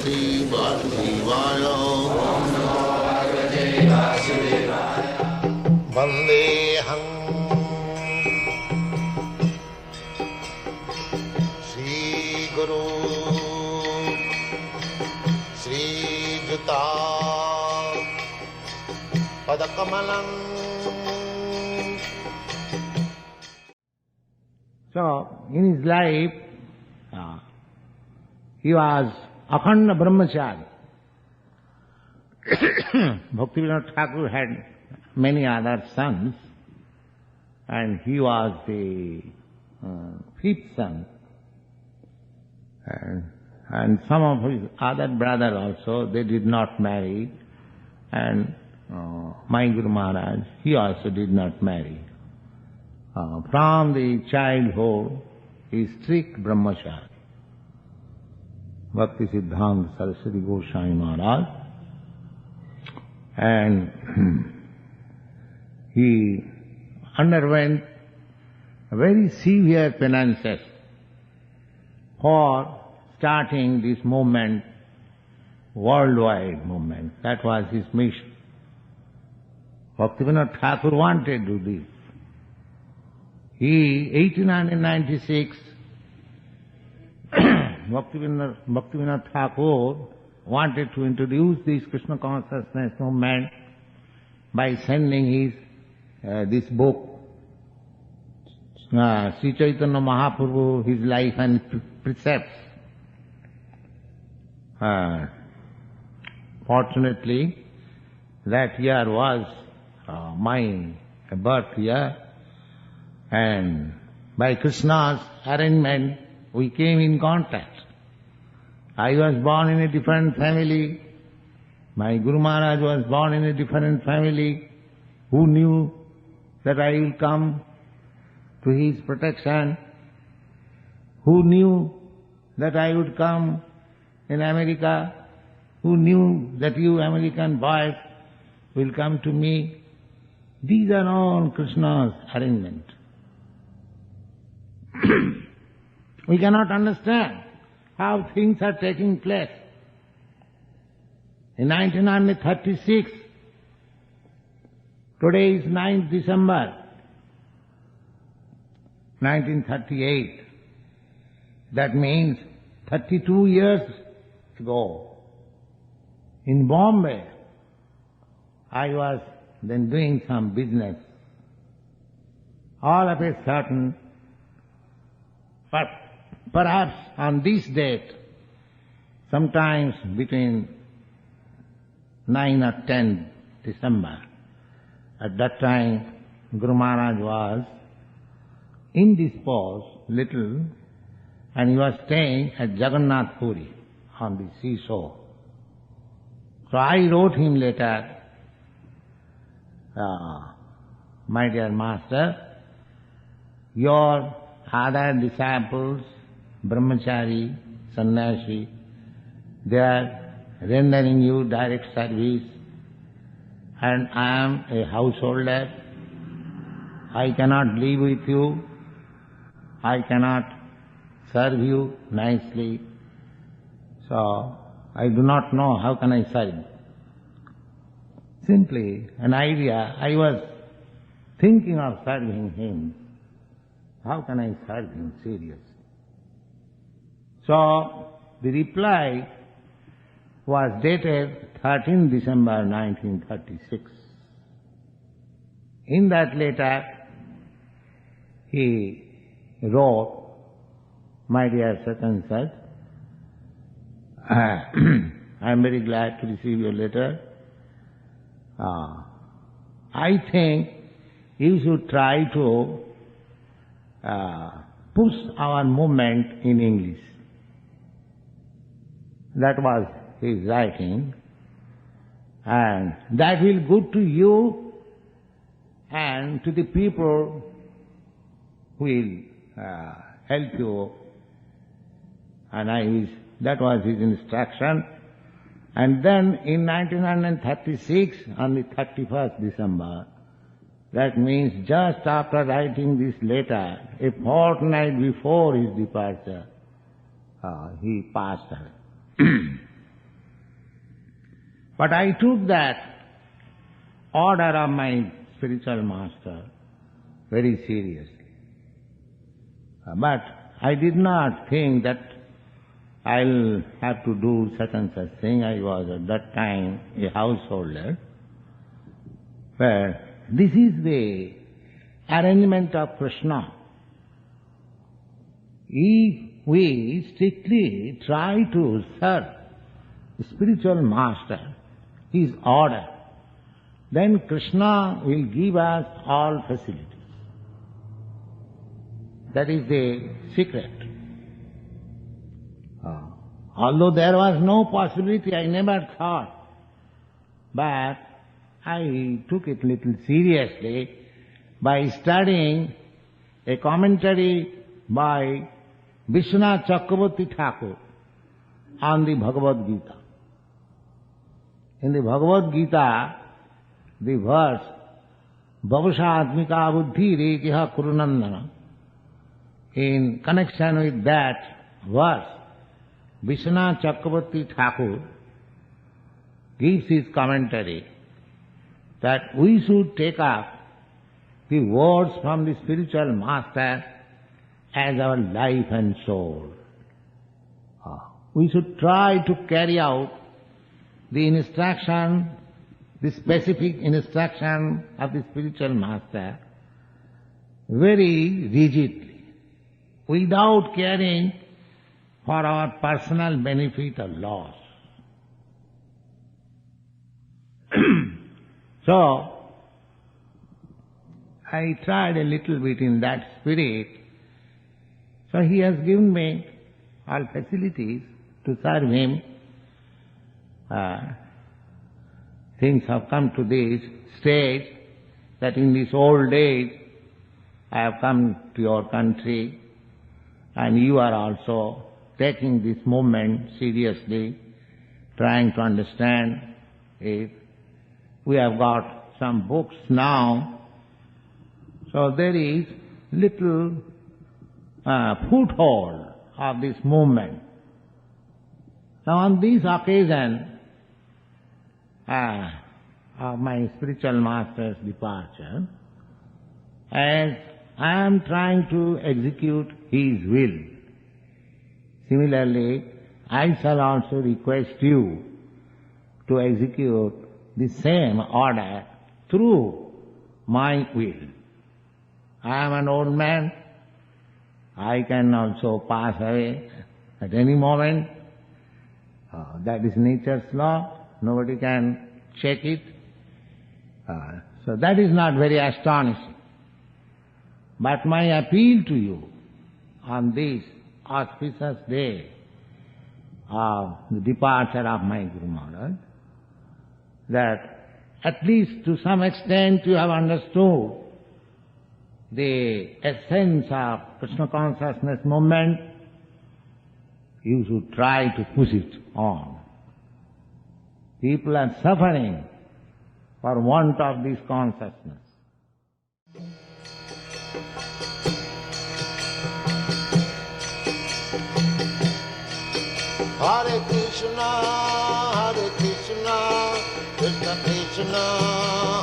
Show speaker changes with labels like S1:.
S1: Bhagavate Vasudevaya. Vandeham Shri Guru Shri Juta Padakamalam.
S2: So, in his life, he was Akhanda Brahmachari. Bhaktivinoda Thakur had many other sons, and he was the fifth son. And some of his other brothers also, they did not marry, and my Guru Maharaj, he also did not marry. From the childhood, he is strict brahmachari. Bhakti Siddhanta Saraswati Goswami Maharaj, and he underwent very severe penances for starting this movement, worldwide movement. That was his mission. Bhaktivinoda Thakur wanted to do this. He, 1896, Bhaktivinoda Thakur wanted to introduce this Krishna consciousness movement by sending his this book, Sri Chaitanya Mahaprabhu, his life and precepts. Fortunately, that year was my birth year, and by Krishna's arrangement, we came in contact. I was born in a different family. My Guru Maharaj was born in a different family. Who knew that I will come to his protection? Who knew that I would come in America? Who knew that you American boys will come to me? These are all Krishna's arrangement. We cannot understand how things are taking place. In 1936, today is 9th December, 1938. That means 32 years ago, in Bombay, I was then doing some business. All of a sudden, perhaps on this date, sometimes between 9 or 10 December, at that time Guru Maharaj was indisposed little, and he was staying at Jagannath Puri on the seashore. So I wrote him later, my dear master, your other disciples, brahmachari, sannyasi, they are rendering you direct service, and I am a householder. I cannot live with you. I cannot serve you nicely. So, I do not know how can I serve. Simply an idea, I was thinking of serving him. How can I serve him seriously? So, the reply was dated 13 December 1936. In that letter, he wrote, my dear such and such, I am very glad to receive your letter. I think you should try to push our movement in English. That was his writing, and that will good to you and to the people who will help you. And that was his instruction. And then in 1936, on the 31st December, that means just after writing this letter, a fortnight before his departure, he passed away. But I took that order of my spiritual master very seriously. But I did not think that I'll have to do such and such thing. I was at that time a householder. But this is the arrangement of Krishna. If we strictly try to serve the spiritual master, his order, then Krishna will give us all facilities. That is the secret. Although there was no possibility, I never thought, but I took it little seriously by studying a commentary by Vishwanath Chakravarti Thakur on the Bhagavad Gita. In the Bhagavad Gita, the verse, Bhavasha buddhi rekiha kurunandana, in connection with that verse, Vishwanath Chakravarti Thakur gives his commentary that we should take up the words from the spiritual master as our life and soul. We should try to carry out the instruction, the specific instruction of the spiritual master very rigidly, without caring for our personal benefit or loss. So, I tried a little bit in that spirit. So he has given me all facilities to serve him. Things have come to this stage that in these old days I have come to your country and you are also taking this movement seriously, trying to understand it. We have got some books now, so there is little foothold of this movement. Now on this occasion of my spiritual master's departure, as I am trying to execute his will, similarly, I shall also request you to execute the same order through my will. I am an old man. I can also pass away at any moment. That is nature's law. Nobody can check it. So that is not very astonishing. But my appeal to you on this auspicious day of the departure of my Guru Maharaj, that at least to some extent you have understood the essence of Krishna consciousness movement, you should try to push it on. People are suffering for want of this consciousness.
S1: Hare Krishna, Krishna Krishna,